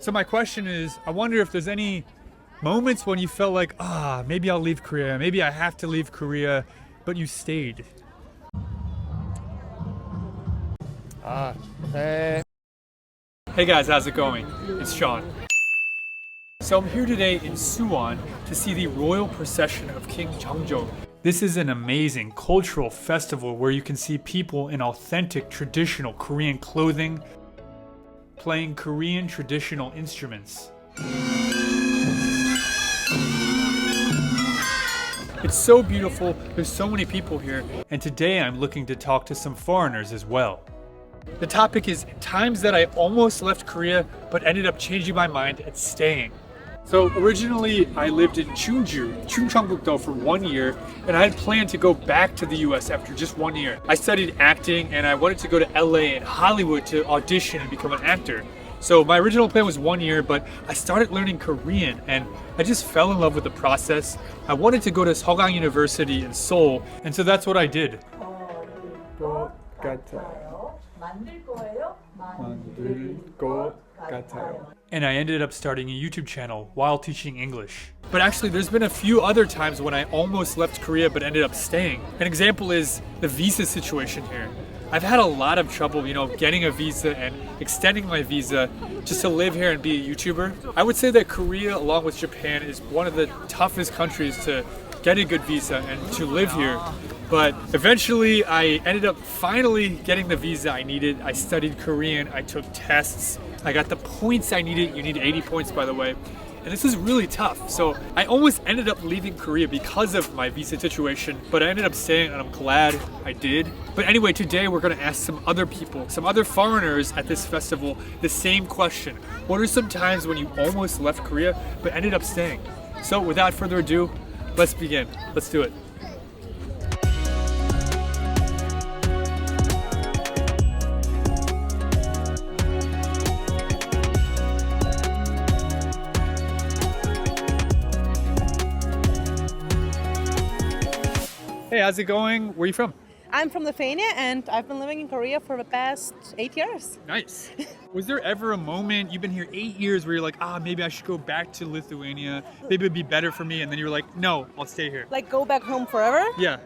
So my question is, I wonder if there's any moments when you felt like, maybe I'll leave Korea, maybe I have to leave Korea, but you stayed. Hey guys, how's it going? It's Sean. So I'm here today in Suwon to see the royal procession of King Jeongjong. This is an amazing cultural festival where you can see people in authentic traditional Korean clothing playing Korean traditional instruments. It's so beautiful, there's so many people here, and today I'm looking to talk to some foreigners as well. The topic is times that I almost left Korea but ended up changing my mind and staying. So originally I lived in Chungju, Chungcheongbuk-do for 1 year, and I had planned to go back to the US after just 1 year. I studied acting and I wanted to go to LA and Hollywood to audition and become an actor. So my original plan was 1 year, but I started learning Korean and I just fell in love with the process. I wanted to go to Seogang University in Seoul, and so that's what I did. And I ended up starting a YouTube channel while teaching English. But actually there's been a few other times when I almost left Korea but ended up staying. An example is the visa situation here. I've had a lot of trouble, getting a visa and extending my visa just to live here and be a YouTuber. I would say that Korea, along with Japan, is one of the toughest countries to get a good visa and to live here. But eventually I ended up finally getting the visa I needed. I studied Korean, I took tests, I got the points I needed. You need 80 points, by the way. And this is really tough. So I almost ended up leaving Korea because of my visa situation, but I ended up staying and I'm glad I did. But anyway, today we're gonna ask some other people, some other foreigners at this festival, the same question. What are some times when you almost left Korea but ended up staying? So without further ado, let's begin. Let's do it. Hey, how's it going? Where are you from? I'm from Lithuania and I've been living in Korea for the past 8 years. Nice. Was there ever a moment, you've been here 8 years, where you're like, maybe I should go back to Lithuania, maybe it'd be better for me, and then you were like, no, I'll stay here? Like go back home forever? Yeah.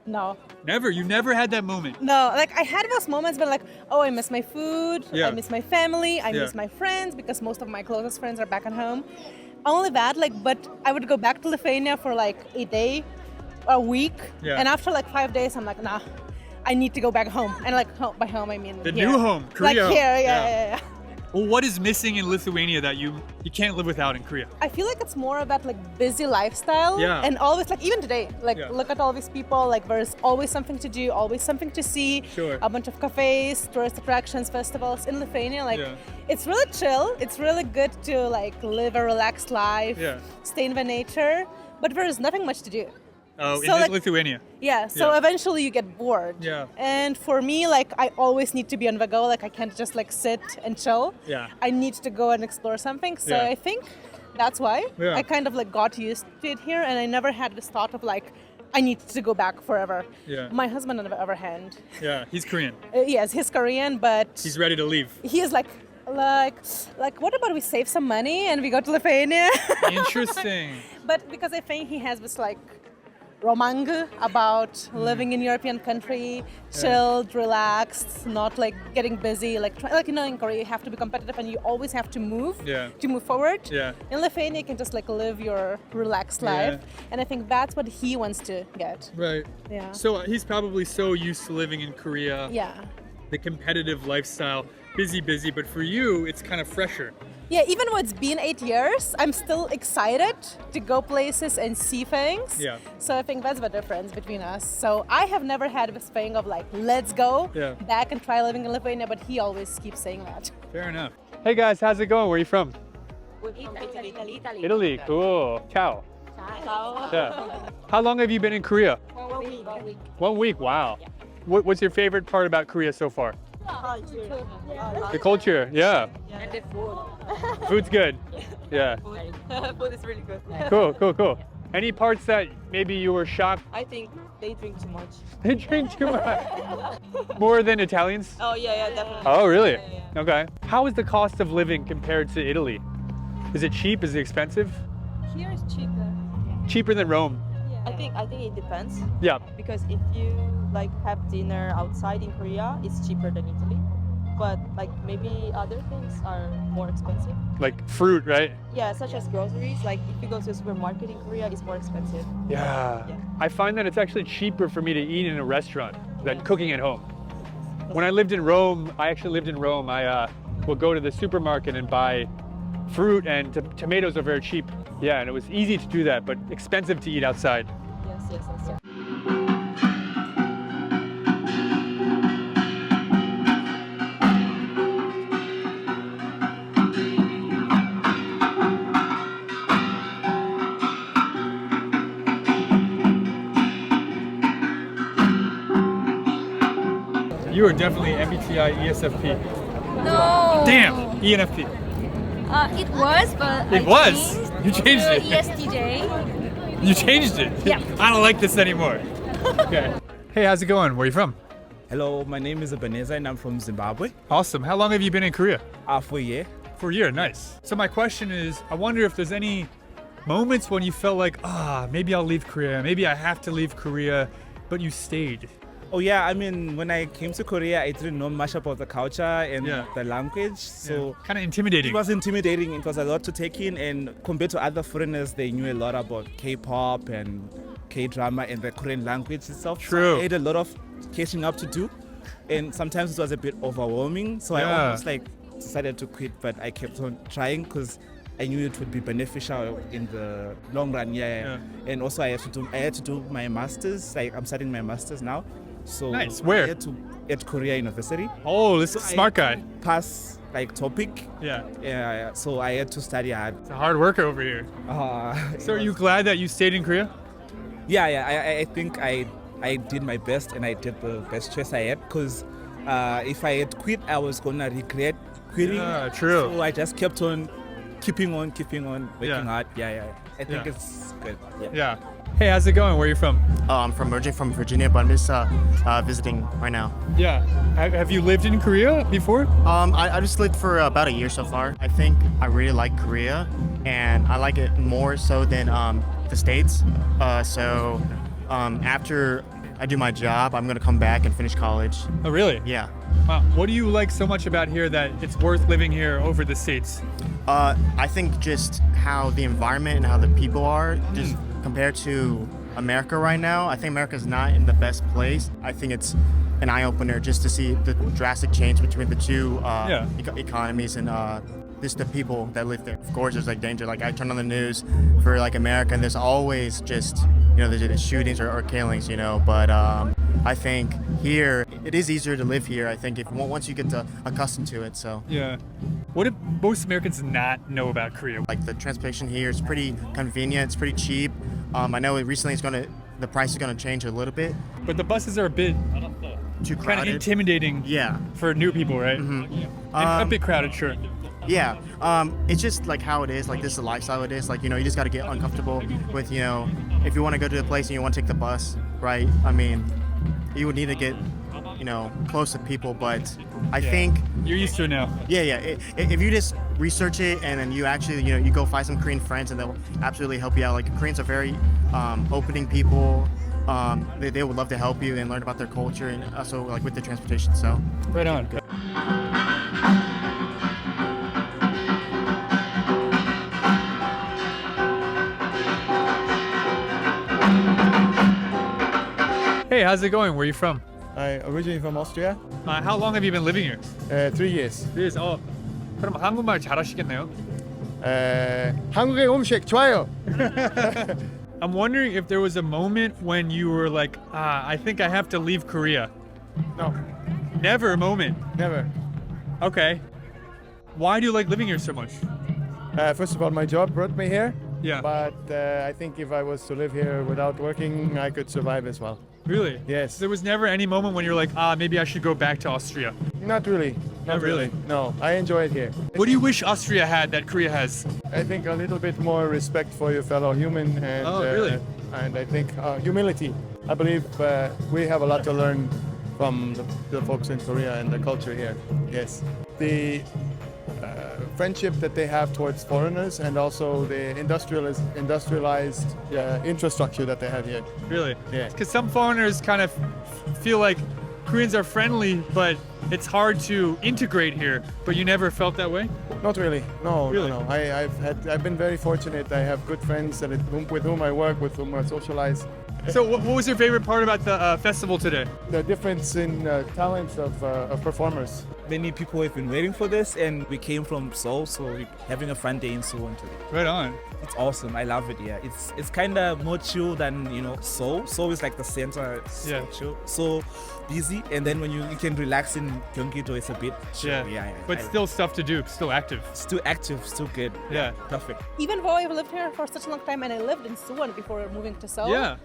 No. Never? You never had that moment? No, like I had those moments but like, I miss my food, Yeah. I miss my family, I miss my friends because most of my closest friends are back at home. Only that, but I would go back to Lithuania for like a day, a week, and after like 5 days I'm like, nah, I need to go back home. And like by home I mean the here. new home, Korea. Like here, yeah. Well, what is missing in Lithuania that you can't live without in Korea? I feel like it's more about like busy lifestyle, and always like even today, look at all these people, like there's always something to do, always something to see. Sure. A bunch of cafes, tourist attractions, festivals in Lithuania. It's really chill. It's really good to like live a relaxed life, stay in the nature, but there is nothing much to do. Oh, so in Lithuania. Yeah, so eventually you get bored. Yeah. And for me, like I always need to be on the go. Like I can't just like sit and chill. Yeah. I need to go and explore something. So I think that's why I kind of like got used to it here, and I never had this thought of like I need to go back forever. Yeah. My husband, on the other hand, he's Korean. Yes, he's Korean, but He's ready to leave. he is like what about we save some money and we go to Lithuania? Interesting. But because I think he has this like romang about living in European country, chilled, relaxed, not like getting busy, like in Korea you have to be competitive and you always have to move forward. Yeah. In Lithuania you can just like live your relaxed life, and I think that's what he wants to get. Right. Yeah. So he's probably so used to living in Korea. Yeah. The competitive lifestyle, busy, but for you it's kind of fresher. Yeah, even though it's been 8 years, I'm still excited to go places and see things. Yeah. So I think that's the difference between us. So I have never had this thing of like, let's go back and try living in Lithuania, but he always keeps saying that. Fair enough. Hey guys, how's it going? Where are you from? Italy. Italy. Cool. Ciao. Ciao. Yeah. How long have you been in Korea? 1 week. 1 week. Wow. What's your favorite part about Korea so far? The culture. Yeah. And the food. Food's good. Yeah. Food is really good. Cool. Any parts that maybe you were shocked? I think they drink too much. They drink too much. More than Italians? Oh yeah, definitely. Oh, really? Yeah. Okay. How is the cost of living compared to Italy? Is it cheap? Is it expensive? Here is cheaper. Cheaper than Rome. I think it depends. Yeah. Because if you like have dinner outside in Korea, it's cheaper than Italy. But like maybe other things are more expensive. Like fruit, right? Yeah, such as groceries. Like if you go to a supermarket in Korea, it's more expensive. Yeah. I find that it's actually cheaper for me to eat in a restaurant than cooking at home. When I lived in Rome, I would go to the supermarket and buy fruit, and tomatoes are very cheap. Yeah, and it was easy to do that, but expensive to eat outside. Yes. You are definitely MBTI ESFP. No. Damn, ENFP. It was, but It was? You changed to it. ESTJ. You changed it. Yeah. I don't like this anymore. Okay. Hey, how's it going? Where are you from? Hello, my name is Ebenezer and I'm from Zimbabwe. Awesome. How long have you been in Korea? For a year. For a year. Nice. So my question is, I wonder if there's any moments when you felt like, maybe I'll leave Korea. Maybe I have to leave Korea, but you stayed. Oh yeah, I mean, when I came to Korea, I didn't know much about the culture and the language, so kind of intimidating. it was intimidating. It was a lot to take in, and compared to other foreigners, they knew a lot about K-pop and K-drama and the Korean language itself. True. So I had a lot of catching up to do, and sometimes it was a bit overwhelming. So I almost decided to quit, but I kept on trying because I knew it would be beneficial in the long run. Yeah. And also I had to do my masters. I'm studying my masters now. So nice. Where? I had to at Korea University. Oh, this is a smart guy. Pass topic. Yeah. So I had to study hard. It's a hard worker over here. So are you glad that you stayed in Korea? Yeah. I think I did my best and I did the best choice I had, because if I had quit, I was gonna regret quitting. Yeah, true. So I just kept on keeping on working hard. Yeah. I think Yeah. it's good. Yeah. Hey, how's it going? Where are you from? I'm originally from Virginia, but I'm just visiting right now. Yeah. Have you lived in Korea before? I just lived for about a year so far. I think I really like Korea, and I like it more so than the States. So after I do my job, I'm gonna come back and finish college. Oh, really? Yeah. Wow. What do you like so much about here that it's worth living here over the States? I think just how the environment and how the people are, just compared to America right now. I think America's not in the best place. I think it's an eye-opener just to see the drastic change between the two economies and just the people that live there. Of course, there's like danger. Like I turn on the news for like America, and there's always just there's shootings or killings, But I think here it is easier to live here. I think once you get accustomed to it. So yeah. What do most Americans not know about Korea? Like the transportation here is pretty convenient. It's pretty cheap. I know recently the price is gonna change a little bit. But the buses are a bit Too kind crowded. of intimidating. Yeah. For new people, right? And a bit crowded, sure. Yeah, it's just like how it is. Like this is the lifestyle it is. Like you just got to get uncomfortable with if you want to go to the place and you want to take the bus, right? I mean, you would need to get close to people, but I think you're used to it now. Yeah. If you just research it and then you actually you go find some Korean friends and they'll absolutely help you out. Like Koreans are very opening people. They would love to help you and learn about their culture and also like with the transportation. So right on. Hey, how's it going? Where are you from? I'm originally from Austria. How long have you been living here? 3 years. 그럼 한국말 잘하시겠네요? 한국의 음식 좋아요. I'm wondering if there was a moment when you were like, I think I have to leave Korea. No, Never a moment. never. Okay. Why do you like living here so much? First of all, my job brought me here. Yeah. But I think if I was to live here without working, I could survive as well. Really? Yes. There was never any moment when you're like, maybe I should go back to Austria. Not really. Not really? No, I enjoy it here. What do you wish Austria had that Korea has? I think a little bit more respect for your fellow human and really? And I think humility. I believe we have a lot to learn from the folks in Korea and the culture here. Yes. The friendship that they have towards foreigners and also the industrialized infrastructure that they have here. Really? Yeah. Because some foreigners kind of feel like Koreans are friendly, but it's hard to integrate here. But you never felt that way? Not really. No, Really? no. I've been very fortunate. I have good friends with whom I work, with whom I socialize. So what was your favorite part about the festival today? The difference in talents of performers. Many people have been waiting for this, and we came from Seoul, so we're having a fun day in Seoul today. Right on. It's awesome. I love it. Yeah, it's kind of more chill than Seoul. Seoul is like the center. So Yeah. chill, so busy, and then when you can relax in Gyeonggi-do, it's a bit chill. But still stuff to do, still active. still active, still good. Yeah. Perfect. Even though I've lived here for such a long time and I lived in Suwon before moving to Seoul, Yeah.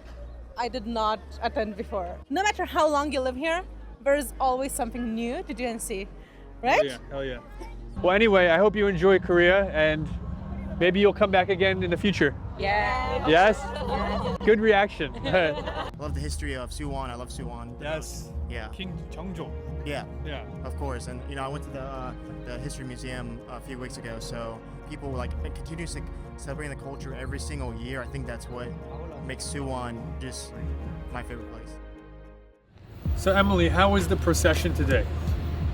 I did not attend before. No matter how long you live here, there's always something new to do and see, right? Oh, yeah. Hell yeah. Well, anyway, I hope you enjoy Korea and maybe you'll come back again in the future. Yeah. Yes? Good reaction. I love the history of Suwon. I love Suwon. Yes. Yeah. King Jeongjo. Yeah. Yeah. Of course. And I went to the history museum a few weeks ago. So people were continuously celebrating the culture every single year. I think that's what makes Suwon just my favorite place. So Emily, how was the procession today?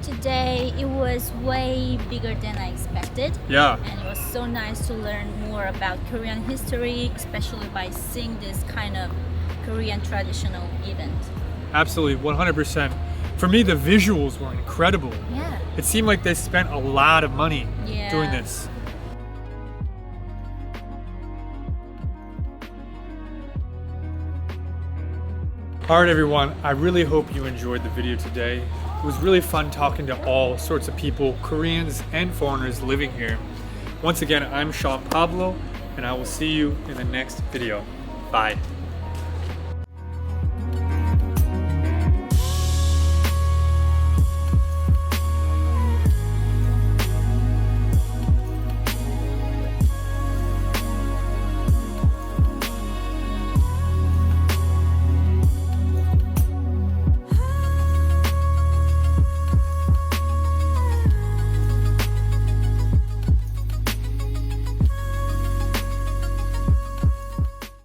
Today it was way bigger than I expected. Yeah. And it was so nice to learn more about Korean history, especially by seeing this kind of Korean traditional event. Absolutely, 100%. For me, the visuals were incredible. Yeah. It seemed like they spent a lot of money Yeah. doing this. Alright everyone, I really hope you enjoyed the video today. It was really fun talking to all sorts of people, Koreans and foreigners living here. Once again, I'm Sean Pablo, and I will see you in the next video. Bye.